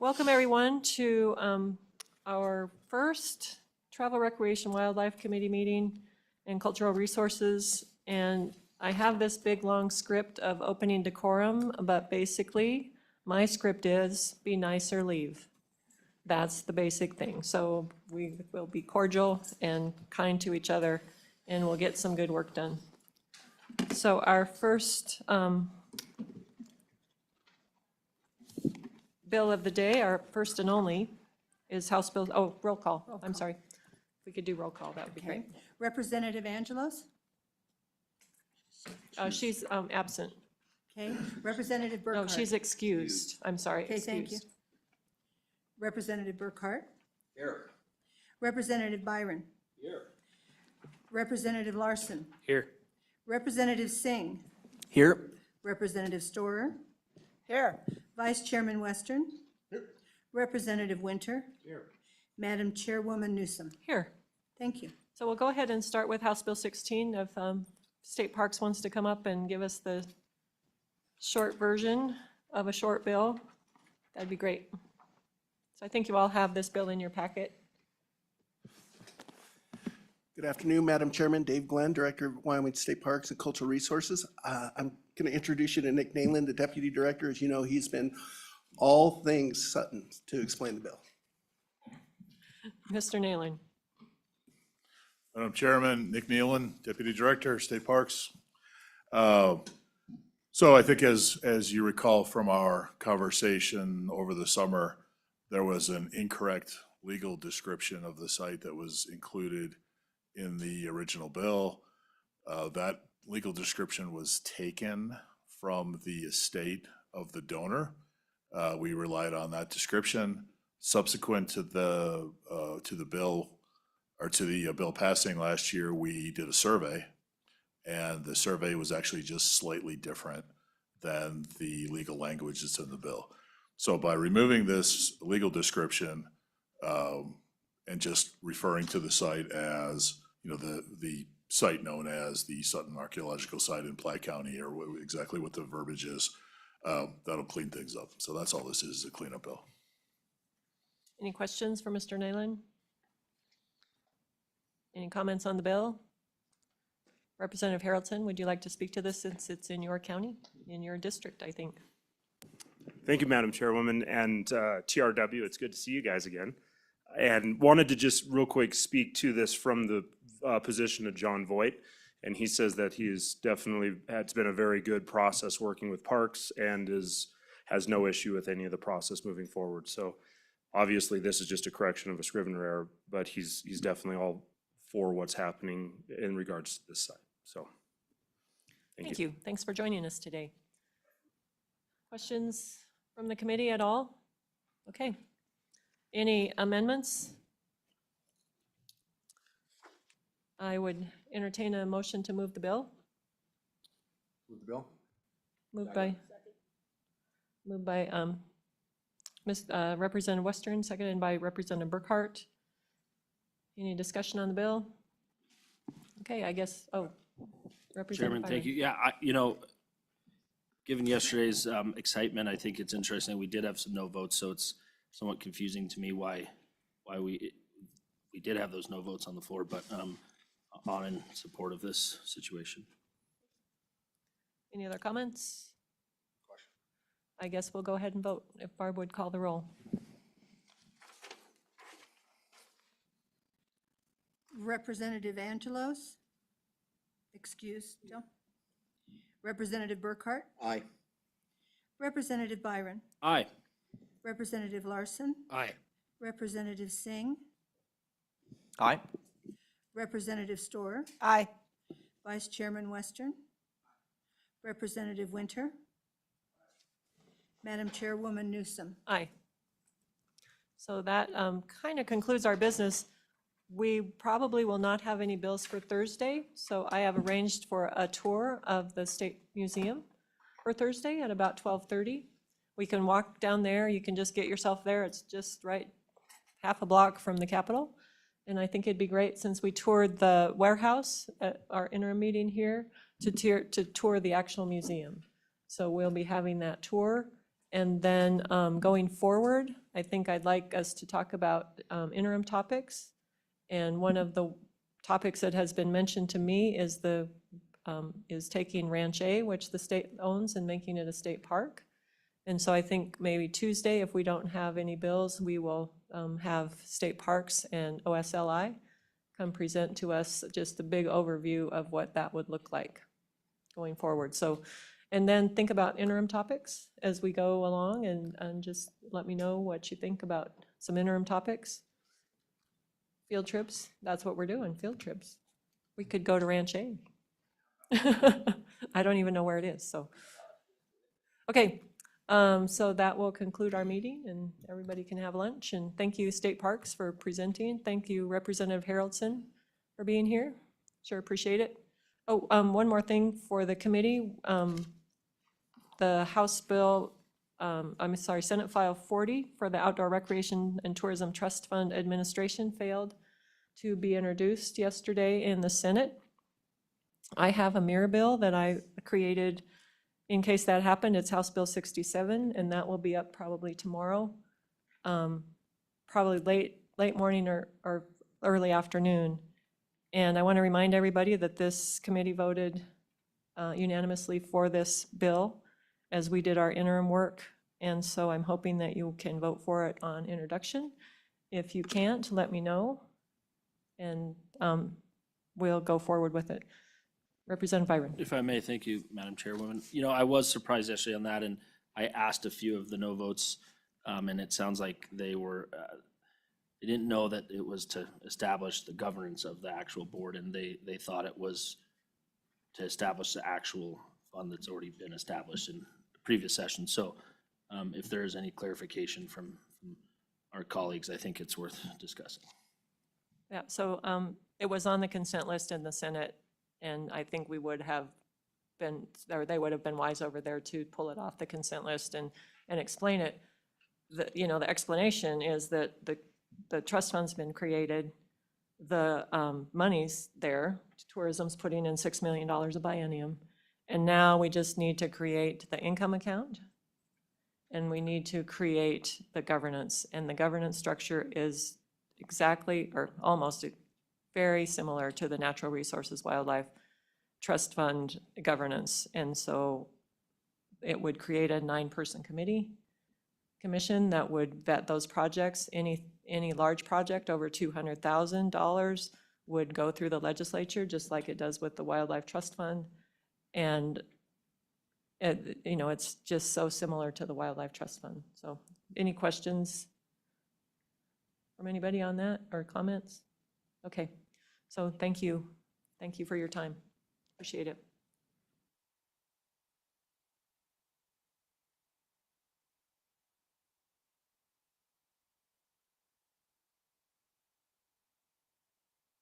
Welcome everyone to our first Travel, Recreation, Wildlife Committee meeting and Cultural Resources. And I have this big long script of opening decorum, but basically my script is be nice or leave. That's the basic thing. So we will be cordial and kind to each other and we'll get some good work done. So our first bill of the day, our first and only, is House Bill, roll call. I'm sorry. If we could do roll call, that would be great. Representative Angelos? She's absent. Okay. Representative No, Burkhart? she's excused. I'm sorry, Okay, thank you. excused. Representative Burkhart? Here. Representative Byron? Here. Representative Larson? Here. Representative Singh? Here. Representative Storer? Here. Vice Chairman Western? Here. Representative Winter? Here. Madam Chairwoman Newsom? Here. Thank you. So we'll go ahead and start with House Bill 16. If State Parks wants to come up and give us the short version of a short bill, that'd be great. So I think you all have this bill in your packet. Good afternoon, Madam Chairman. Dave Glenn, Director of Wyoming State Parks and Cultural Resources. I'm going to introduce you to Nick Nalen, the Deputy Director. As you know, he's been all things Sutton to explain the bill. Mr. Nalen. Madam Chairman, Nick Nealon, Deputy Director, State Parks. So I think as you recall from our conversation over the summer, there was an incorrect legal description of the site that was included in the original bill. That legal description was taken from the estate of the donor. We relied on that description. Subsequent to the bill, or to the bill passing last year, we did a survey, and the survey was actually just slightly different than the legal language that's in the bill. So by removing this legal description and just referring to the site as, you know, the site known as the Sutton Archaeological Site in Platte County, or exactly what the verbiage is, that'll clean things up. So that's all this is a cleanup bill. Any questions for Mr. Nalen? Any comments on the bill? Representative Haraldson, would you like to speak to this since it's in your county, in your district, I think? Thank you, Madam Chairwoman, and TRW, it's good to see you guys again. And wanted to just real quick speak to this from the position of John Voigt. And he says that he is definitely, it's been a very good process working with Parks and has no issue with any of the process moving forward. So obviously this is just a correction of a Scrivener error, but he's definitely all for what's happening in regards to this site. So Thank you. Thanks for joining us today. Questions from the committee at all? Okay. Any amendments? I would entertain a motion to move the bill. Move the bill. Moved by Representative Western, seconded by Representative Burkhart. Any discussion on the bill? Okay, I guess, Representative Chairman, thank you. Byron. Yeah, given yesterday's excitement, I think it's interesting. We did have some no votes, so it's somewhat confusing to me why we did have those no votes on the floor, but on in support of this situation. Any other comments? I guess we'll go ahead and vote if Barb would call the roll. Representative Angelos? Excused still. Representative Burkhart? Aye. Representative Byron? Aye. Representative Larson? Aye. Representative Singh? Aye. Representative Storer? Aye. Vice Chairman Western? Representative Winter? Madam Chairwoman Newsom? Aye. So that kind of concludes our business. We probably will not have any bills for Thursday, so I have arranged for a tour of the State Museum for Thursday at about 12:30. We can walk down there. You can just get yourself there. It's just right half a block from the Capitol. And I think it'd be great, since we toured the warehouse at our interim meeting here, to tour the actual museum. So we'll be having that tour. And then going forward, I think I'd like us to talk about interim topics. And one of the topics that has been mentioned to me is taking Ranch A, which the state owns, and making it a state park. And so I think maybe Tuesday, if we don't have any bills, we will have State Parks and OSLI come present to us just a big overview of what that would look like going forward. So, and then think about interim topics as we go along, and just let me know what you think about some interim topics. Field trips, that's what we're doing, field trips. We could go to Ranch A. I don't even know where it is, so. Okay, so that will conclude our meeting, and everybody can have lunch. And thank you, State Parks, for presenting. Thank you, Representative Haroldson, for being here. Sure appreciate it. Oh, one more thing for the committee. The House Bill, Senate File 40 for the Outdoor Recreation and Tourism Trust Fund Administration failed to be introduced yesterday in the Senate. I have a mirror bill that I created in case that happened. It's House Bill 67, and that will be up probably tomorrow, probably late morning or early afternoon. And I want to remind everybody that this committee voted unanimously for this bill as we did our interim work. And so I'm hoping that you can vote for it on introduction. If you can't, let me know, and we'll go forward with it. Representative Byron. If I may, thank you, Madam Chairwoman. You know, I was surprised yesterday on that, and I asked a few of the no votes, and it sounds like they were, they didn't know that it was to establish the governance of the actual board, and they thought it was to establish the actual fund that's already been established in the previous session. So if there is any clarification from our colleagues, I think it's worth discussing. Yeah, so it was on the consent list in the Senate, and I think we would have been, or they would have been wise over there to pull it off the consent list and explain it. The explanation is that the trust fund's been created, the money's there, tourism's putting in $6 million a biennium, and now we just need to create the income account, and we need to create the governance, and the governance structure is exactly, or almost very similar to the Natural Resources Wildlife Trust Fund governance. And so it would create a 9-person commission that would vet those projects. Any large project over $200,000 would go through the legislature, just like it does with the Wildlife Trust Fund. And it's just so similar to the Wildlife Trust Fund. So any questions from anybody on that, or comments? Okay, so thank you. Thank you for your time. Appreciate it.